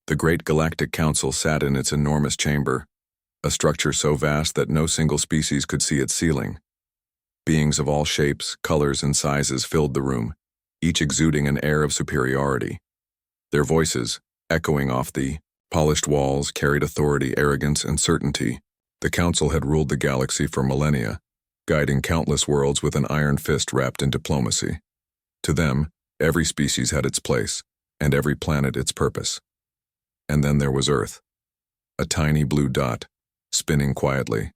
The Great Galactic Council sat in its enormous chamber, a structure so vast that no single species could see its ceiling. Beings of all shapes, colors, and sizes filled the room, each exuding an air of superiority. Their voices, echoing off the polished walls, carried authority, arrogance, and certainty. The Council had ruled the galaxy for millennia, guiding countless worlds with an iron fist wrapped in diplomacy. To them, every species had its place, and every planet its purpose. And then there was Earth, a tiny blue dot, spinning quietly,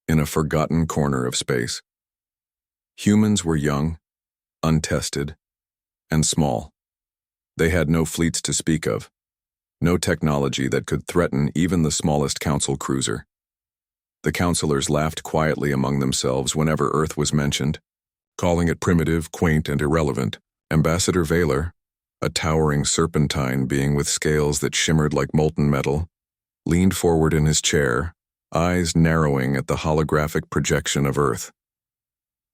in a forgotten corner of space. Humans were young, untested, and small. They had no fleets to speak of, no technology that could threaten even the smallest council cruiser. The councilors laughed quietly among themselves whenever Earth was mentioned, calling it primitive, quaint, and irrelevant. Ambassador Valor, a towering serpentine being with scales that shimmered like molten metal, leaned forward in his chair, eyes narrowing at the holographic projection of Earth.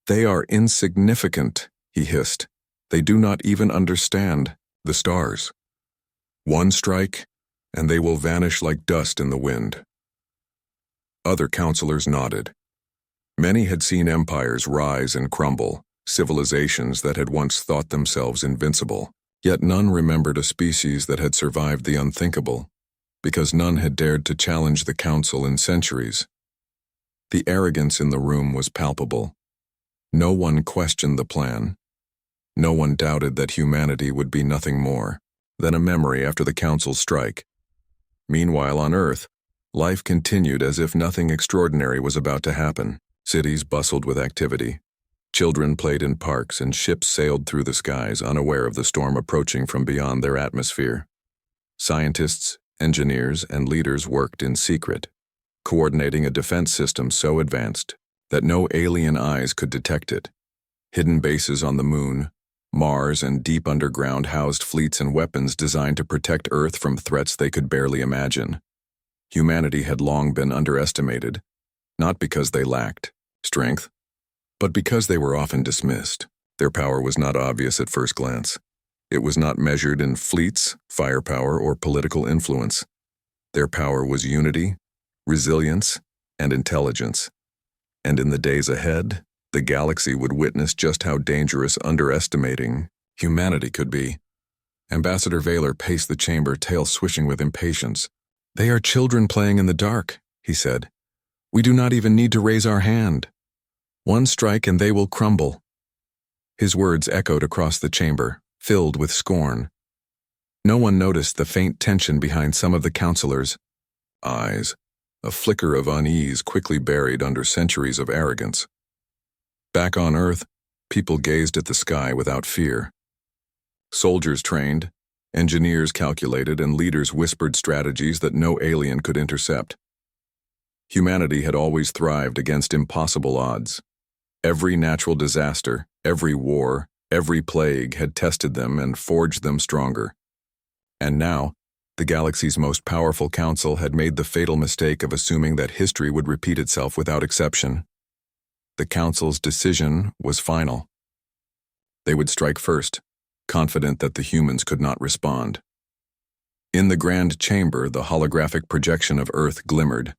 "They are insignificant," he hissed. "They do not even understand the stars. One strike, and they will vanish like dust in the wind." Other councilors nodded. Many had seen empires rise and crumble, civilizations that had once thought themselves invincible. Yet none remembered a species that had survived the unthinkable, because none had dared to challenge the council in centuries. The arrogance in the room was palpable. No one questioned the plan. No one doubted that humanity would be nothing more than a memory after the council's strike. Meanwhile, on Earth, life continued as if nothing extraordinary was about to happen. Cities bustled with activity. Children played in parks and ships sailed through the skies, unaware of the storm approaching from beyond their atmosphere. Scientists, engineers, and leaders worked in secret, coordinating a defense system so advanced that no alien eyes could detect it. Hidden bases on the Moon, Mars, and deep underground housed fleets and weapons designed to protect Earth from threats they could barely imagine. Humanity had long been underestimated, not because they lacked strength, but because they were often dismissed. Their power was not obvious at first glance. It was not measured in fleets, firepower, or political influence. Their power was unity, resilience, and intelligence. And in the days ahead, the galaxy would witness just how dangerous underestimating humanity could be. Ambassador Valor paced the chamber, tail swishing with impatience. "They are children playing in the dark," he said. "We do not even need to raise our hand. One strike and they will crumble." His words echoed across the chamber, filled with scorn. No one noticed the faint tension behind some of the councilors' eyes, a flicker of unease quickly buried under centuries of arrogance. Back on Earth, people gazed at the sky without fear. Soldiers trained, engineers calculated, and leaders whispered strategies that no alien could intercept. Humanity had always thrived against impossible odds. Every natural disaster, every war, every plague had tested them and forged them stronger. And now, the galaxy's most powerful council had made the fatal mistake of assuming that history would repeat itself without exception. The council's decision was final. They would strike first, confident that the humans could not respond. In the grand chamber, the holographic projection of Earth glimmered,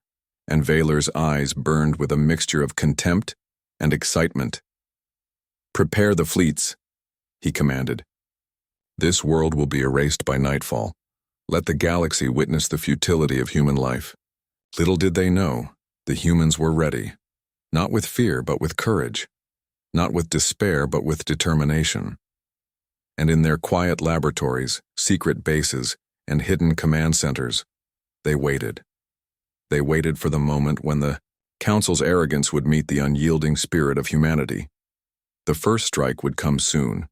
and Valor's eyes burned with a mixture of contempt and excitement. "Prepare the fleets," he commanded. "This world will be erased by nightfall. Let the galaxy witness the futility of human life." Little did they know, the humans were ready, not with fear but with courage, not with despair but with determination. And in their quiet laboratories, secret bases, and hidden command centers, they waited. They waited for the moment when the Council's arrogance would meet the unyielding spirit of humanity. The first strike would come soon.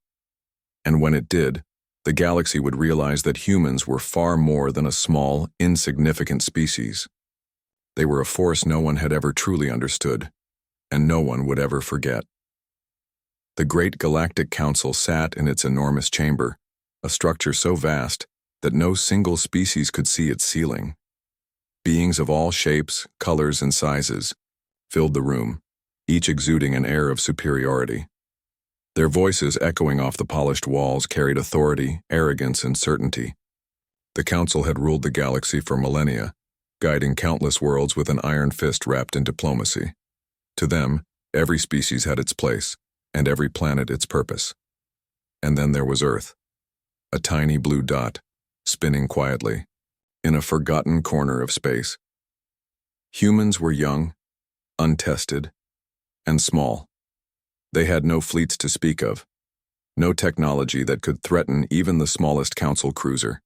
And when it did, the galaxy would realize that humans were far more than a small, insignificant species. They were a force no one had ever truly understood, and no one would ever forget. The Great Galactic Council sat in its enormous chamber, a structure so vast that no single species could see its ceiling. Beings of all shapes, colors, and sizes filled the room, each exuding an air of superiority. Their voices echoing off the polished walls carried authority, arrogance, and certainty. The Council had ruled the galaxy for millennia, guiding countless worlds with an iron fist wrapped in diplomacy. To them, every species had its place, and every planet its purpose. And then there was Earth, a tiny blue dot, spinning quietly, in a forgotten corner of space. Humans were young, untested, and small. They had no fleets to speak of, no technology that could threaten even the smallest Council cruiser.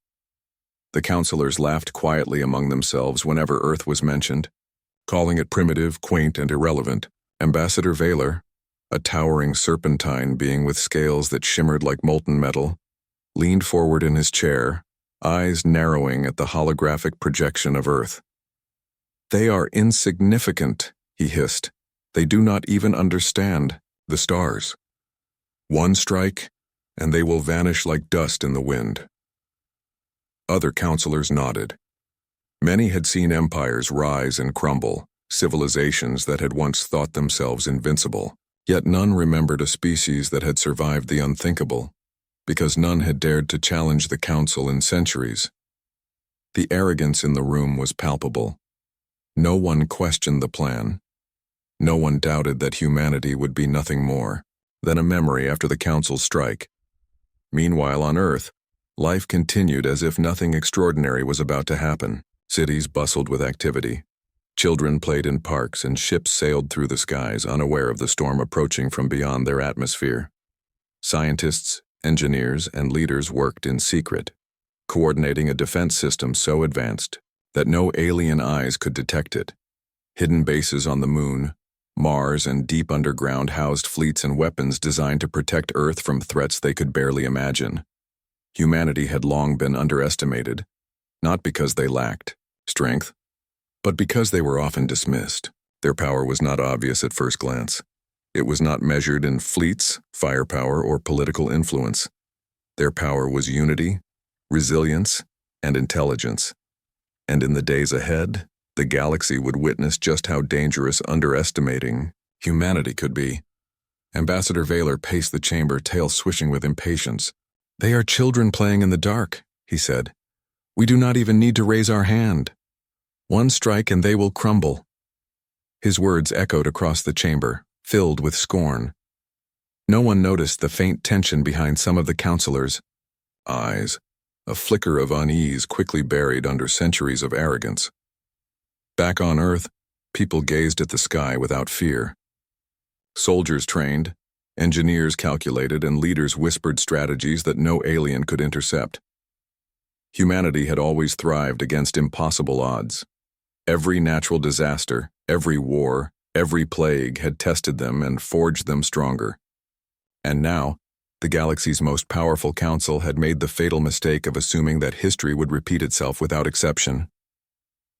The councilors laughed quietly among themselves whenever Earth was mentioned, calling it primitive, quaint, and irrelevant. Ambassador Vaylor, a towering serpentine being with scales that shimmered like molten metal, leaned forward in his chair, eyes narrowing at the holographic projection of Earth. "They are insignificant," he hissed. "They do not even understand the stars. One strike, and they will vanish like dust in the wind." Other councilors nodded. Many had seen empires rise and crumble, civilizations that had once thought themselves invincible, yet none remembered a species that had survived the unthinkable, because none had dared to challenge the Council in centuries. The arrogance in the room was palpable. No one questioned the plan. No one doubted that humanity would be nothing more than a memory after the Council's strike. Meanwhile, on Earth, life continued as if nothing extraordinary was about to happen. Cities bustled with activity. Children played in parks and ships sailed through the skies, unaware of the storm approaching from beyond their atmosphere. Scientists, engineers, and leaders worked in secret, coordinating a defense system so advanced that no alien eyes could detect it. Hidden bases on the Moon, Mars, and deep underground housed fleets and weapons designed to protect Earth from threats they could barely imagine. Humanity had long been underestimated, not because they lacked strength, but because they were often dismissed. Their power was not obvious at first glance. It was not measured in fleets, firepower, or political influence. Their power was unity, resilience, and intelligence. And in the days ahead, the galaxy would witness just how dangerous underestimating humanity could be. Ambassador Vaylor paced the chamber, tail swishing with impatience. "They are children playing in the dark," he said. "We do not even need to raise our hand. One strike and they will crumble." His words echoed across the chamber, filled with scorn. No one noticed the faint tension behind some of the councilors' eyes, a flicker of unease quickly buried under centuries of arrogance. Back on Earth, people gazed at the sky without fear. Soldiers trained, engineers calculated, and leaders whispered strategies that no alien could intercept. Humanity had always thrived against impossible odds. Every natural disaster, every war, every plague had tested them and forged them stronger. And now, the galaxy's most powerful council had made the fatal mistake of assuming that history would repeat itself without exception.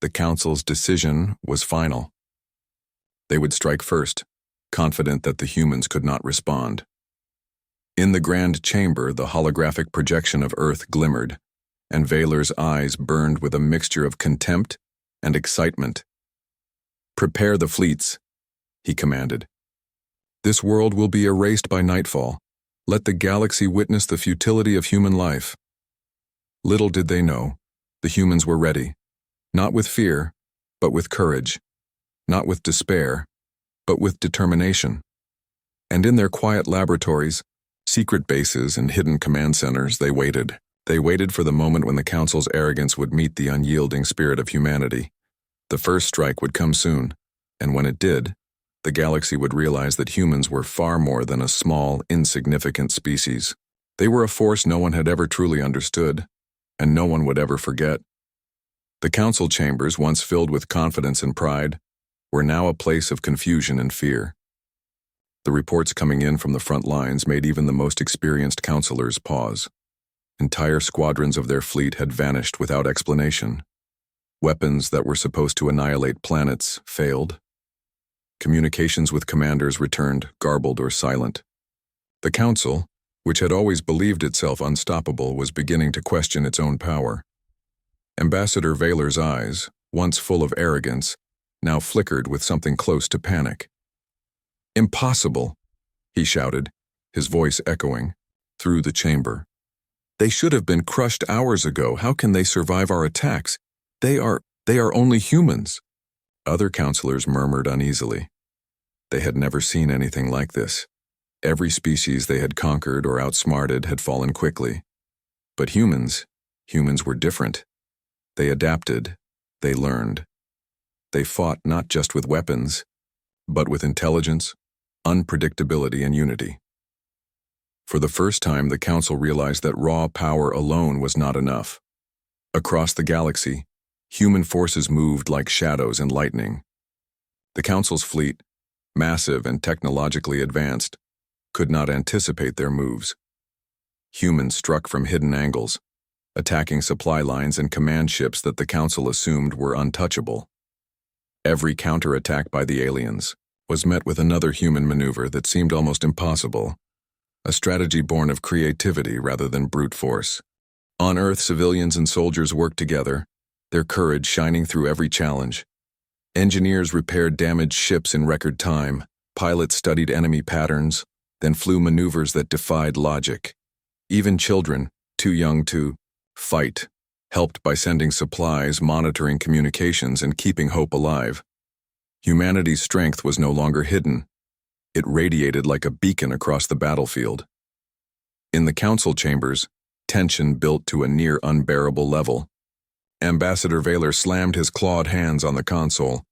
The council's decision was final. They would strike first, confident that the humans could not respond. In the grand chamber, the holographic projection of Earth glimmered, and Vaylor's eyes burned with a mixture of contempt and excitement. "Prepare the fleets," he commanded. "This world will be erased by nightfall. Let the galaxy witness the futility of human life." Little did they know, the humans were ready, not with fear, but with courage, not with despair, but with determination. And in their quiet laboratories, secret bases, and hidden command centers, they waited. They waited for the moment when the Council's arrogance would meet the unyielding spirit of humanity. The first strike would come soon, and when it did, the galaxy would realize that humans were far more than a small, insignificant species. They were a force no one had ever truly understood, and no one would ever forget. The council chambers, once filled with confidence and pride, were now a place of confusion and fear. The reports coming in from the front lines made even the most experienced counselors pause. Entire squadrons of their fleet had vanished without explanation. Weapons that were supposed to annihilate planets failed. Communications with commanders returned garbled or silent. The council, which had always believed itself unstoppable, was beginning to question its own power. Ambassador Vaylor's eyes, once full of arrogance, now flickered with something close to panic. "Impossible!" he shouted, his voice echoing through the chamber. They should have been crushed hours ago. How can they survive our attacks? They are only humans. Other counselors murmured uneasily. They had never seen anything like this. Every species they had conquered or outsmarted had fallen quickly. But humans were different. They adapted, they learned. They fought not just with weapons, but with intelligence, unpredictability, and unity. For the first time, the Council realized that raw power alone was not enough. Across the galaxy, human forces moved like shadows and lightning. The Council's fleet, massive and technologically advanced, could not anticipate their moves. Humans struck from hidden angles, attacking supply lines and command ships that the Council assumed were untouchable. Every counterattack by the aliens was met with another human maneuver that seemed almost impossible, a strategy born of creativity rather than brute force. On Earth, civilians and soldiers worked together, their courage shining through every challenge. Engineers repaired damaged ships in record time, pilots studied enemy patterns, then flew maneuvers that defied logic. Even children, too young to fight, helped by sending supplies, monitoring communications, and keeping hope alive. Humanity's strength was no longer hidden. It radiated like a beacon across the battlefield. In the council chambers, tension built to a near unbearable level. Ambassador Vaylor slammed his clawed hands on the console.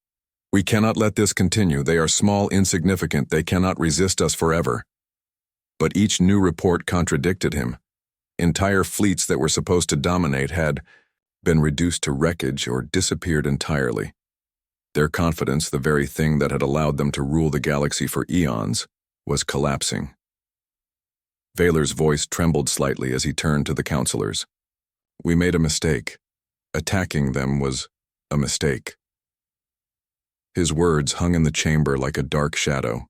"We cannot let this continue. They are small, insignificant. They cannot resist us forever." But each new report contradicted him. Entire fleets that were supposed to dominate had been reduced to wreckage or disappeared entirely. Their confidence, the very thing that had allowed them to rule the galaxy for eons, was collapsing. Vaylor's voice trembled slightly as he turned to the counselors. "We made a mistake. Attacking them was a mistake." His words hung in the chamber like a dark shadow.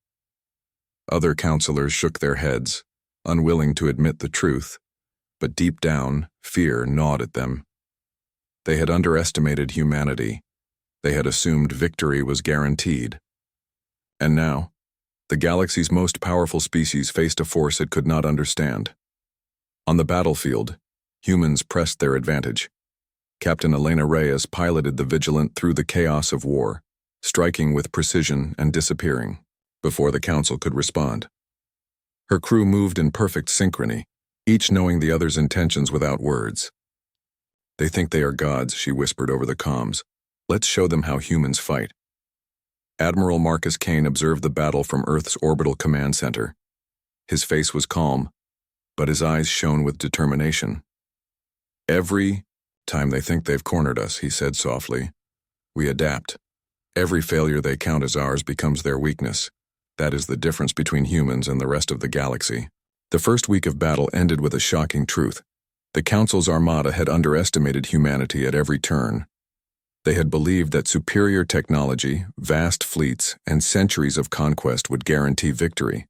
Other counselors shook their heads, unwilling to admit the truth, but deep down, fear gnawed at them. They had underestimated humanity. They had assumed victory was guaranteed. And now, the galaxy's most powerful species faced a force it could not understand. On the battlefield, humans pressed their advantage. Captain Elena Reyes piloted the Vigilant through the chaos of war, striking with precision and disappearing before the Council could respond. Her crew moved in perfect synchrony, each knowing the other's intentions without words. "They think they are gods," she whispered over the comms. "Let's show them how humans fight." Admiral Marcus Kane observed the battle from Earth's orbital command center. His face was calm, but his eyes shone with determination. "Every time they think they've cornered us," he said softly, "we adapt. Every failure they count as ours becomes their weakness. That is the difference between humans and the rest of the galaxy." The first week of battle ended with a shocking truth. The Council's armada had underestimated humanity at every turn. They had believed that superior technology, vast fleets, and centuries of conquest would guarantee victory.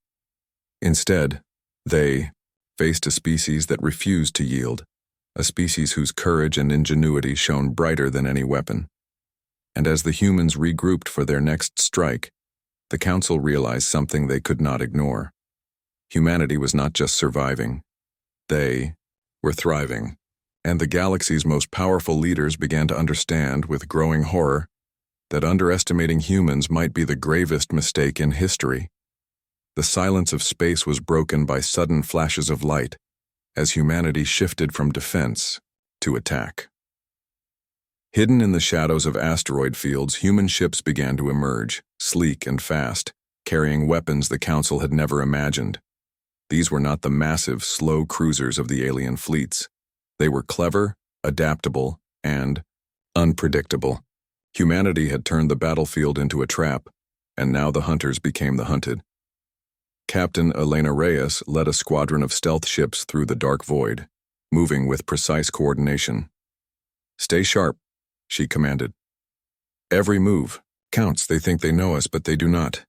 Instead, they faced a species that refused to yield, a species whose courage and ingenuity shone brighter than any weapon. And as the humans regrouped for their next strike, the Council realized something they could not ignore. Humanity was not just surviving. They were thriving. And the galaxy's most powerful leaders began to understand, with growing horror, that underestimating humans might be the gravest mistake in history. The silence of space was broken by sudden flashes of light, as humanity shifted from defense to attack. Hidden in the shadows of asteroid fields, human ships began to emerge, sleek and fast, carrying weapons the Council had never imagined. These were not the massive, slow cruisers of the alien fleets. They were clever, adaptable, and unpredictable. Humanity had turned the battlefield into a trap, and now the hunters became the hunted. Captain Elena Reyes led a squadron of stealth ships through the dark void, moving with precise coordination. "Stay sharp," she commanded. "Every move counts. They think they know us, but they do not.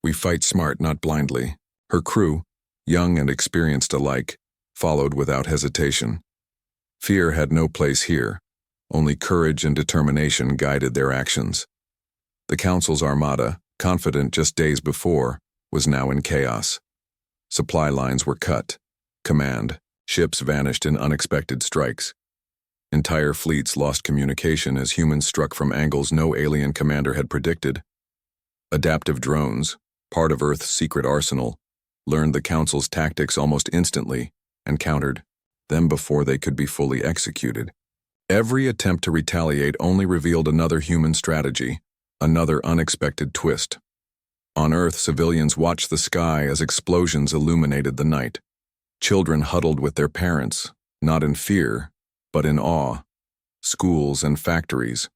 We fight smart, not blindly." Her crew, young and experienced alike, followed without hesitation. Fear had no place here. Only courage and determination guided their actions. The Council's armada, confident just days before, was now in chaos. Supply lines were cut, command Ships vanished in unexpected strikes. Entire fleets lost communication as humans struck from angles no alien commander had predicted. Adaptive drones, part of Earth's secret arsenal, learned the Council's tactics almost instantly and countered them before they could be fully executed. Every attempt to retaliate only revealed another human strategy, another unexpected twist. On Earth, civilians watched the sky as explosions illuminated the night. Children huddled with their parents, not in fear, but in awe. Schools and factories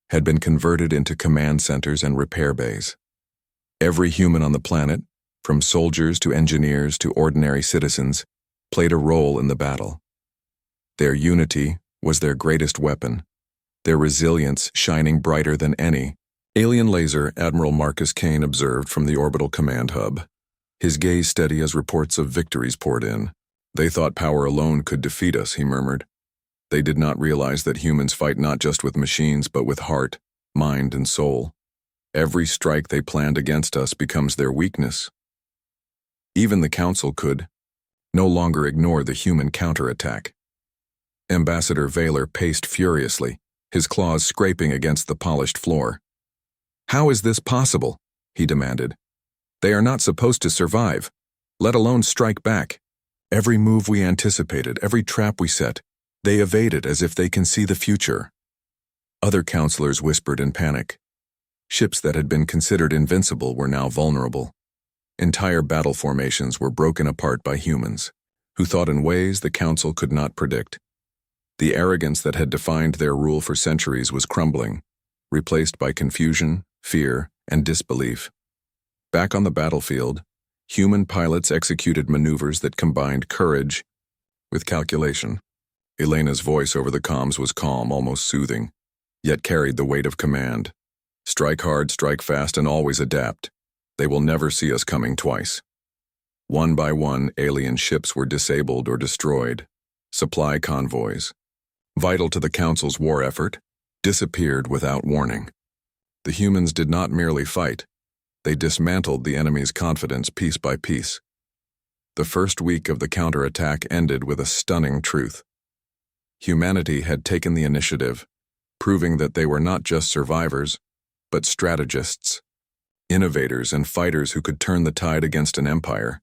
had been converted into command centers and repair bays. Every human on the planet, from soldiers to engineers to ordinary citizens, played a role in the battle. Their unity was their greatest weapon, their resilience shining brighter than any alien laser Admiral Marcus Kane observed from the orbital command hub, his gaze steady as reports of victories poured in. "They thought power alone could defeat us," he murmured. "They did not realize that humans fight not just with machines but with heart, mind, and soul. Every strike they planned against us becomes their weakness." Even the Council could no longer ignore the human counterattack. Ambassador Vaylor paced furiously, his claws scraping against the polished floor. "How is this possible?" he demanded. "They are not supposed to survive, let alone strike back. Every move we anticipated, every trap we set, they evaded as if they can see the future." Other counselors whispered in panic. Ships that had been considered invincible were now vulnerable. Entire battle formations were broken apart by humans, who thought in ways the Council could not predict. The arrogance that had defined their rule for centuries was crumbling, replaced by confusion, fear, and disbelief. Back on the battlefield, human pilots executed maneuvers that combined courage with calculation. Elena's voice over the comms was calm, almost soothing, yet carried the weight of command. "Strike hard, strike fast, and always adapt. They will never see us coming twice." One by one, alien ships were disabled or destroyed. Supply convoys, vital to the Council's war effort, disappeared without warning. The humans did not merely fight. They dismantled the enemy's confidence piece by piece. The first week of the counterattack ended with a stunning truth. Humanity had taken the initiative, proving that they were not just survivors, but strategists, innovators and fighters who could turn the tide against an empire.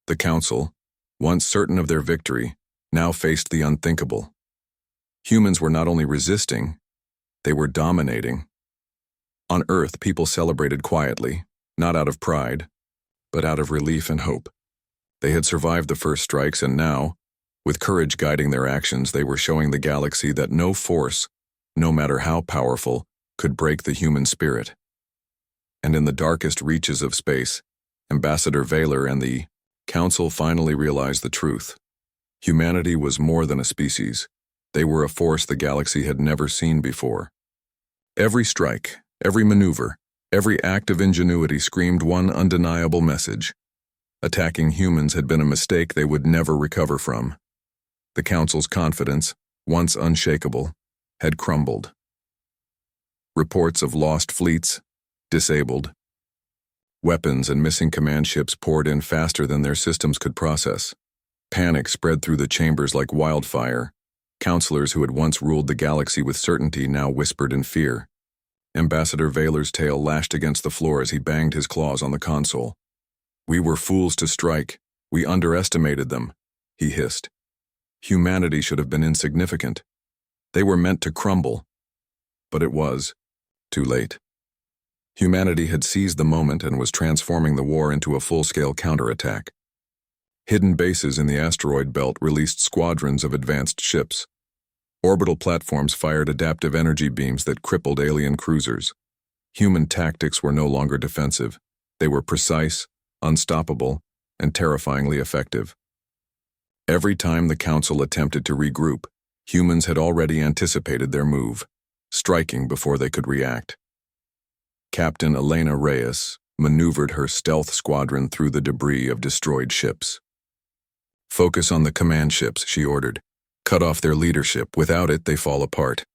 The Council, once certain of their victory, now faced the unthinkable. Humans were not only resisting, they were dominating. On Earth, people celebrated quietly, not out of pride, but out of relief and hope. They had survived the first strikes, and now, with courage guiding their actions, they were showing the galaxy that no force, no matter how powerful, could break the human spirit. And in the darkest reaches of space, Ambassador Vaylor and the Council finally realized the truth. Humanity was more than a species. They were a force the galaxy had never seen before. Every strike, every maneuver, every act of ingenuity screamed one undeniable message. Attacking humans had been a mistake they would never recover from. The Council's confidence, once unshakable, had crumbled. Reports of lost fleets, disabled. Weapons and missing command ships poured in faster than their systems could process. Panic spread through the chambers like wildfire. Counselors who had once ruled the galaxy with certainty now whispered in fear. Ambassador Vaylor's tail lashed against the floor as he banged his claws on the console. "We were fools to strike. We underestimated them," he hissed. Humanity should have been insignificant. They were meant to crumble. But it was too late. Humanity had seized the moment and was transforming the war into a full-scale counterattack. Hidden bases in the asteroid belt released squadrons of advanced ships. Orbital platforms fired adaptive energy beams that crippled alien cruisers. Human tactics were no longer defensive. They were precise, unstoppable, and terrifyingly effective. Every time the Council attempted to regroup, humans had already anticipated their move, striking before they could react. Captain Elena Reyes maneuvered her stealth squadron through the debris of destroyed ships. "Focus on the command ships," she ordered. "Cut off their leadership. Without it, they fall apart."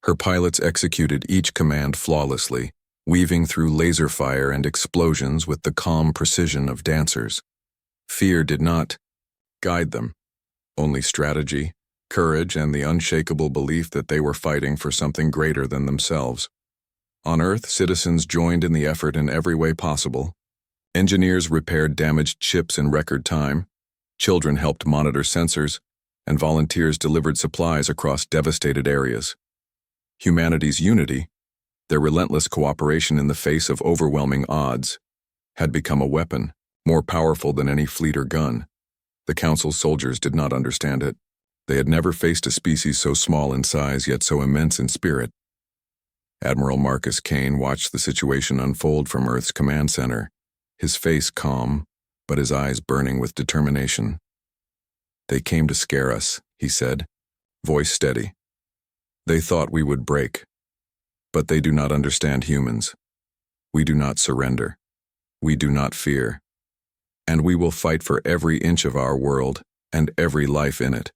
Her pilots executed each command flawlessly, weaving through laser fire and explosions with the calm precision of dancers. Fear did not guide them. only strategy, courage, and the unshakable belief that they were fighting for something greater than themselves. On Earth, citizens joined in the effort in every way possible. Engineers repaired damaged ships in record time, children helped monitor sensors, and volunteers delivered supplies across devastated areas. Humanity's unity, their relentless cooperation in the face of overwhelming odds, had become a weapon, more powerful than any fleet or gun. The Council's soldiers did not understand it. They had never faced a species so small in size yet so immense in spirit. Admiral Marcus Kane watched the situation unfold from Earth's command center, his face calm, but his eyes burning with determination. "They came to scare us," he said, voice steady. "They thought we would break. But they do not understand humans. We do not surrender. We do not fear. And we will fight for every inch of our world and every life in it."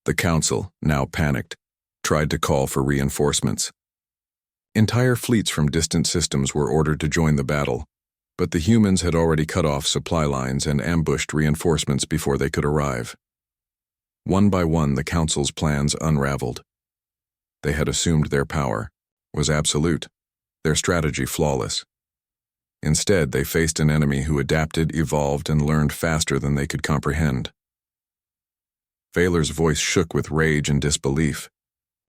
The Council, now panicked, tried to call for reinforcements. Entire fleets from distant systems were ordered to join the battle, but the humans had already cut off supply lines and ambushed reinforcements before they could arrive. One by one, the Council's plans unraveled. They had assumed their power was absolute, their strategy flawless. Instead, they faced an enemy who adapted, evolved, and learned faster than they could comprehend. Vaylor's voice shook with rage and disbelief.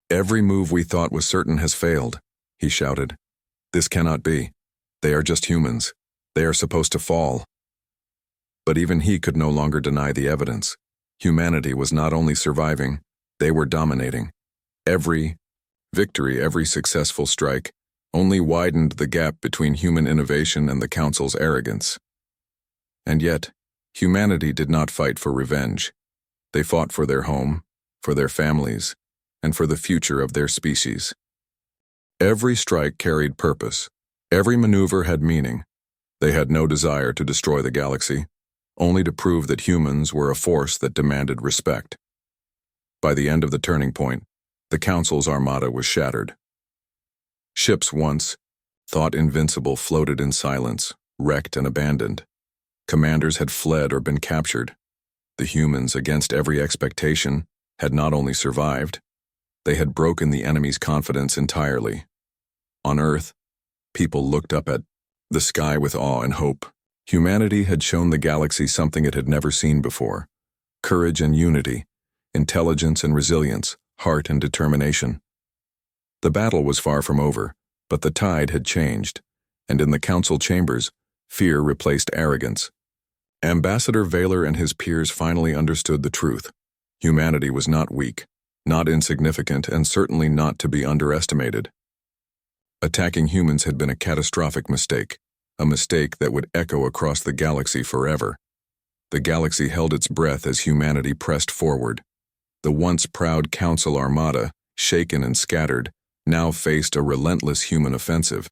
"Every move we thought was certain has failed," he shouted. "This cannot be. They are just humans. They are supposed to fall." But even he could no longer deny the evidence. Humanity was not only surviving, they were dominating. Every victory, every successful strike, only widened the gap between human innovation and the Council's arrogance. And yet, humanity did not fight for revenge. They fought for their home, for their families, and for the future of their species. Every strike carried purpose. Every maneuver had meaning. They had no desire to destroy the galaxy, only to prove that humans were a force that demanded respect. By the end of the turning point, the Council's armada was shattered. Ships once thought invincible floated in silence, wrecked and abandoned. Commanders had fled or been captured. The humans, against every expectation, had not only survived, they had broken the enemy's confidence entirely. On Earth, people looked up at the sky with awe and hope. Humanity had shown the galaxy something it had never seen before: courage and unity, intelligence and resilience, heart and determination. The battle was far from over, but the tide had changed, and in the Council chambers, fear replaced arrogance. Ambassador Vaylor and his peers finally understood the truth. Humanity was not weak, not insignificant, and certainly not to be underestimated. Attacking humans had been a catastrophic mistake, a mistake that would echo across the galaxy forever. The galaxy held its breath as humanity pressed forward. The once proud Council armada, shaken and scattered, now faced a relentless human offensive.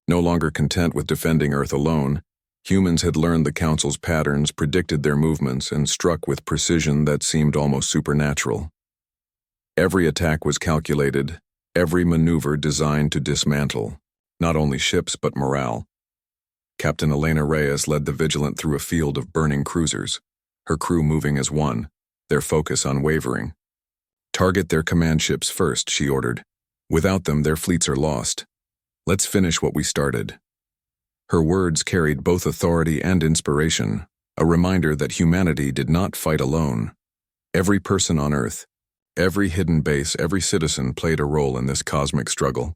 No longer content with defending Earth alone, humans had learned the Council's patterns, predicted their movements, and struck with precision that seemed almost supernatural. Every attack was calculated, every maneuver designed to dismantle not only ships but morale. Captain Elena Reyes led the Vigilant through a field of burning cruisers, her crew moving as one, their focus unwavering. "Target their command ships first," she ordered. "Without them, their fleets are lost. Let's finish what we started." Her words carried both authority and inspiration, a reminder that humanity did not fight alone. Every person on Earth, every hidden base, every citizen played a role in this cosmic struggle.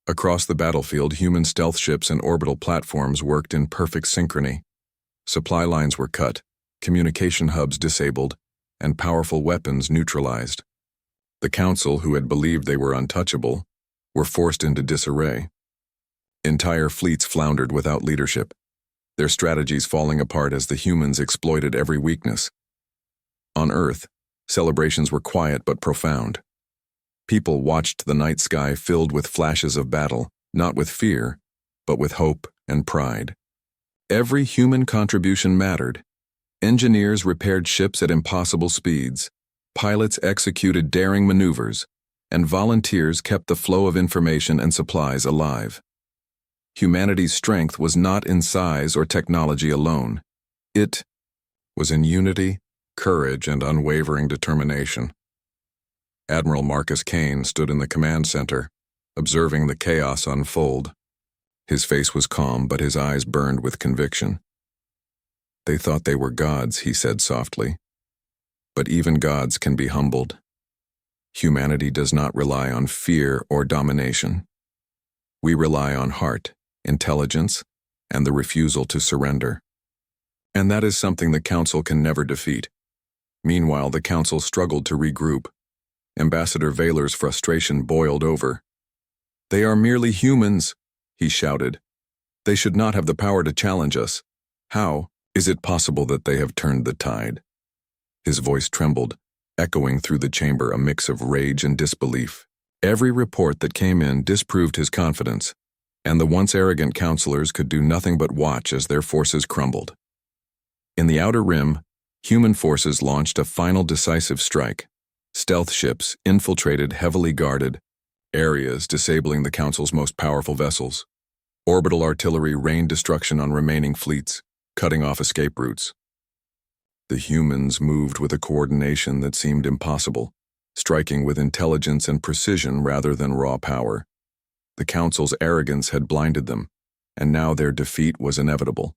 Across the battlefield, human stealth ships and orbital platforms worked in perfect synchrony. Supply lines were cut, communication hubs disabled, and powerful weapons neutralized. The Council, who had believed they were untouchable, were forced into disarray. Entire fleets floundered without leadership, their strategies falling apart as the humans exploited every weakness. On Earth, celebrations were quiet but profound. People watched the night sky filled with flashes of battle, not with fear, but with hope and pride. Every human contribution mattered. Engineers repaired ships at impossible speeds, pilots executed daring maneuvers, and volunteers kept the flow of information and supplies alive. Humanity's strength was not in size or technology alone. It was in unity, courage, and unwavering determination. Admiral Marcus Kane stood in the command center, observing the chaos unfold. His face was calm, but his eyes burned with conviction. "They thought they were gods," he said softly. "But even gods can be humbled. Humanity does not rely on fear or domination. We rely on heart, intelligence, and the refusal to surrender. And that is something the Council can never defeat." Meanwhile, the Council struggled to regroup. Ambassador Vaylor's frustration boiled over. "They are merely humans," he shouted. "They should not have the power to challenge us. How is it possible that they have turned the tide?" His voice trembled, echoing through the chamber a mix of rage and disbelief. Every report that came in disproved his confidence, and the once arrogant counselors could do nothing but watch as their forces crumbled. In the Outer Rim, human forces launched a final decisive strike. Stealth ships infiltrated heavily guarded areas, disabling the Council's most powerful vessels. Orbital artillery rained destruction on remaining fleets, cutting off escape routes. The humans moved with a coordination that seemed impossible, striking with intelligence and precision rather than raw power. The Council's arrogance had blinded them, and now their defeat was inevitable.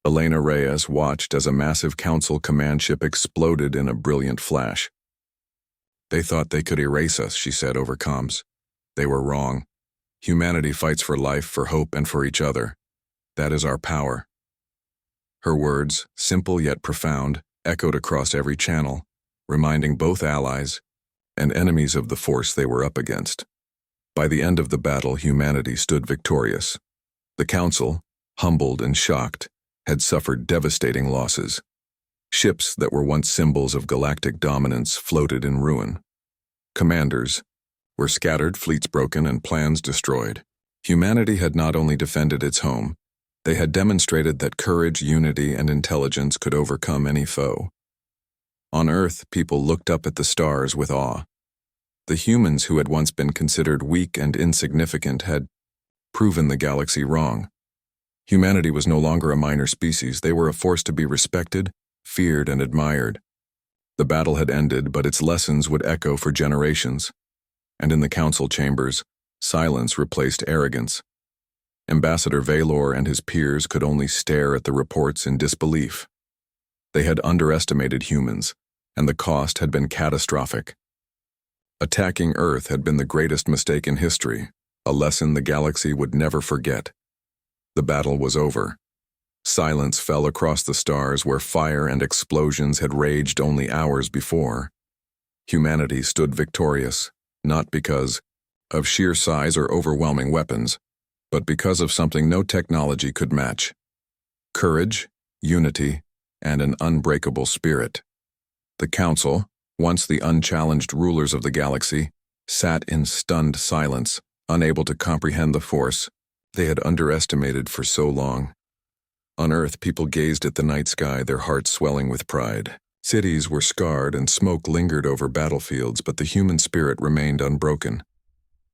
Elena Reyes watched as a massive Council command ship exploded in a brilliant flash. "They thought they could erase us," she said over comms. "They were wrong. Humanity fights for life, for hope, and for each other. That is our power." Her words, simple yet profound, echoed across every channel, reminding both allies and enemies of the force they were up against. By the end of the battle, humanity stood victorious. The Council, humbled and shocked, had suffered devastating losses. Ships that were once symbols of galactic dominance floated in ruin. Commanders were scattered, fleets broken, and plans destroyed. Humanity had not only defended its home, they had demonstrated that courage, unity, and intelligence could overcome any foe. On Earth, people looked up at the stars with awe. The humans who had once been considered weak and insignificant had proven the galaxy wrong. Humanity was no longer a minor species. They were a force to be respected, feared, and admired. The battle had ended, but its lessons would echo for generations. And in the Council chambers, silence replaced arrogance. Ambassador Vaylor and his peers could only stare at the reports in disbelief. They had underestimated humans, and the cost had been catastrophic. Attacking Earth had been the greatest mistake in history, a lesson the galaxy would never forget. The battle was over. Silence fell across the stars where fire and explosions had raged only hours before. Humanity stood victorious, not because of sheer size or overwhelming weapons, but because of something no technology could match: courage, unity, and an unbreakable spirit. The Council, once the unchallenged rulers of the galaxy, sat in stunned silence, unable to comprehend the force they had underestimated for so long. On Earth, people gazed at the night sky, their hearts swelling with pride. Cities were scarred and smoke lingered over battlefields, but the human spirit remained unbroken.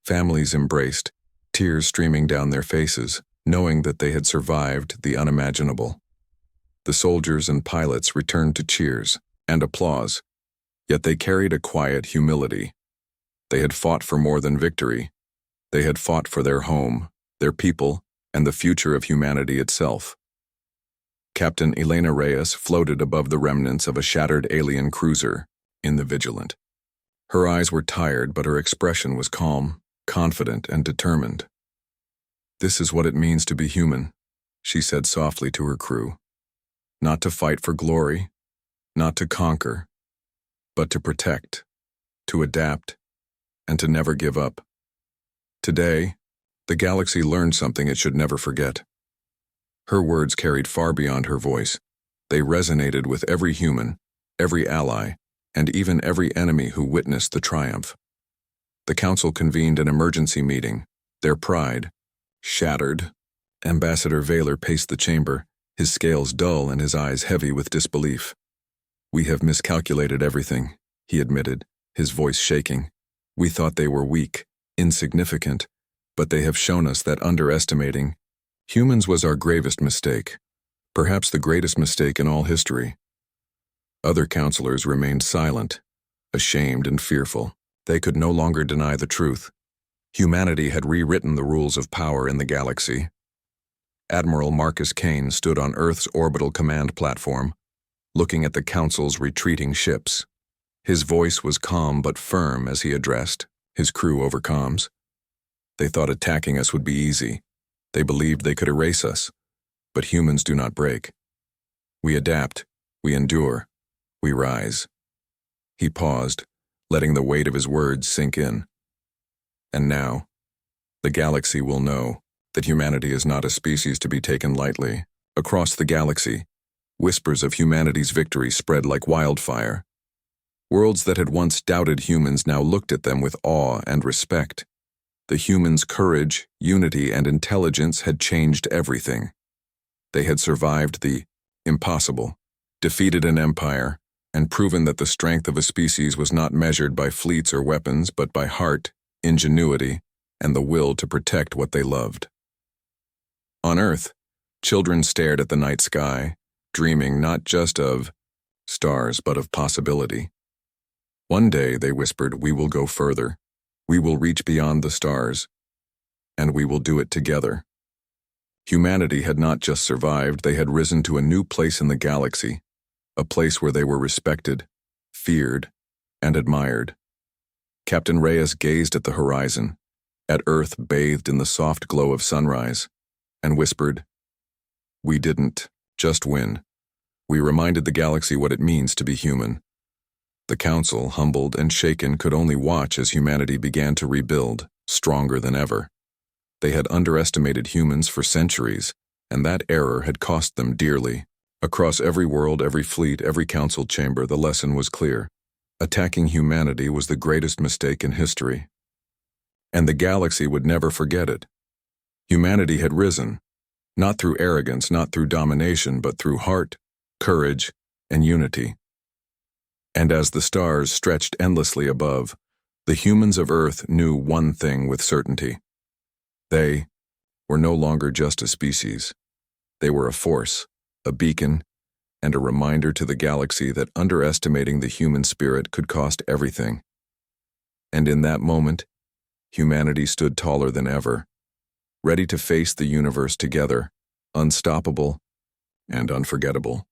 Families embraced, tears streaming down their faces, knowing that they had survived the unimaginable. The soldiers and pilots returned to cheers and applause, yet they carried a quiet humility. They had fought for more than victory. They had fought for their home, their people, and the future of humanity itself. Captain Elena Reyes floated above the remnants of a shattered alien cruiser in the Vigilant. Her eyes were tired, but her expression was calm, confident, and determined. "This is what it means to be human," she said softly to her crew. "Not to fight for glory, not to conquer, but to protect, to adapt, and to never give up." Today, the galaxy learned something it should never forget. Her words carried far beyond her voice. They resonated with every human, every ally, and even every enemy who witnessed the triumph. The Council convened an emergency meeting, their pride shattered. Ambassador Vaylor paced the chamber, his scales dull and his eyes heavy with disbelief. "We have miscalculated everything," he admitted, his voice shaking. "We thought they were weak, insignificant, but they have shown us that underestimating humans was our gravest mistake, perhaps the greatest mistake in all history." Other counselors remained silent, ashamed and fearful. They could no longer deny the truth. Humanity had rewritten the rules of power in the galaxy. Admiral Marcus Kane stood on Earth's orbital command platform, looking at the Council's retreating ships. His voice was calm but firm as he addressed his crew over comms. They thought attacking us would be easy. They believed they could erase us. But humans do not break. We adapt, we endure, we rise. He paused, letting the weight of his words sink in. And now, the galaxy will know that humanity is not a species to be taken lightly. Across the galaxy, whispers of humanity's victory spread like wildfire. Worlds that had once doubted humans now looked at them with awe and respect. The humans' courage, unity, and intelligence had changed everything. They had survived the impossible, defeated an empire, and proven that the strength of a species was not measured by fleets or weapons, but by heart, ingenuity, and the will to protect what they loved. On Earth, children stared at the night sky, dreaming not just of stars, but of possibility. One day, they whispered, we will go further. We will reach beyond the stars, and we will do it together. Humanity had not just survived, they had risen to a new place in the galaxy, a place where they were respected, feared, and admired. Captain Reyes gazed at the horizon, at Earth bathed in the soft glow of sunrise, and whispered, we didn't just win. We reminded the galaxy what it means to be human. The Council, humbled and shaken, could only watch as humanity began to rebuild, stronger than ever. They had underestimated humans for centuries, and that error had cost them dearly. Across every world, every fleet, every council chamber, the lesson was clear. Attacking humanity was the greatest mistake in history. And the galaxy would never forget it. Humanity had risen, not through arrogance, not through domination, but through heart, courage, and unity. And as the stars stretched endlessly above, the humans of Earth knew one thing with certainty. They were no longer just a species. They were a force, a beacon, and a reminder to the galaxy that underestimating the human spirit could cost everything. And in that moment, humanity stood taller than ever, ready to face the universe together, unstoppable and unforgettable.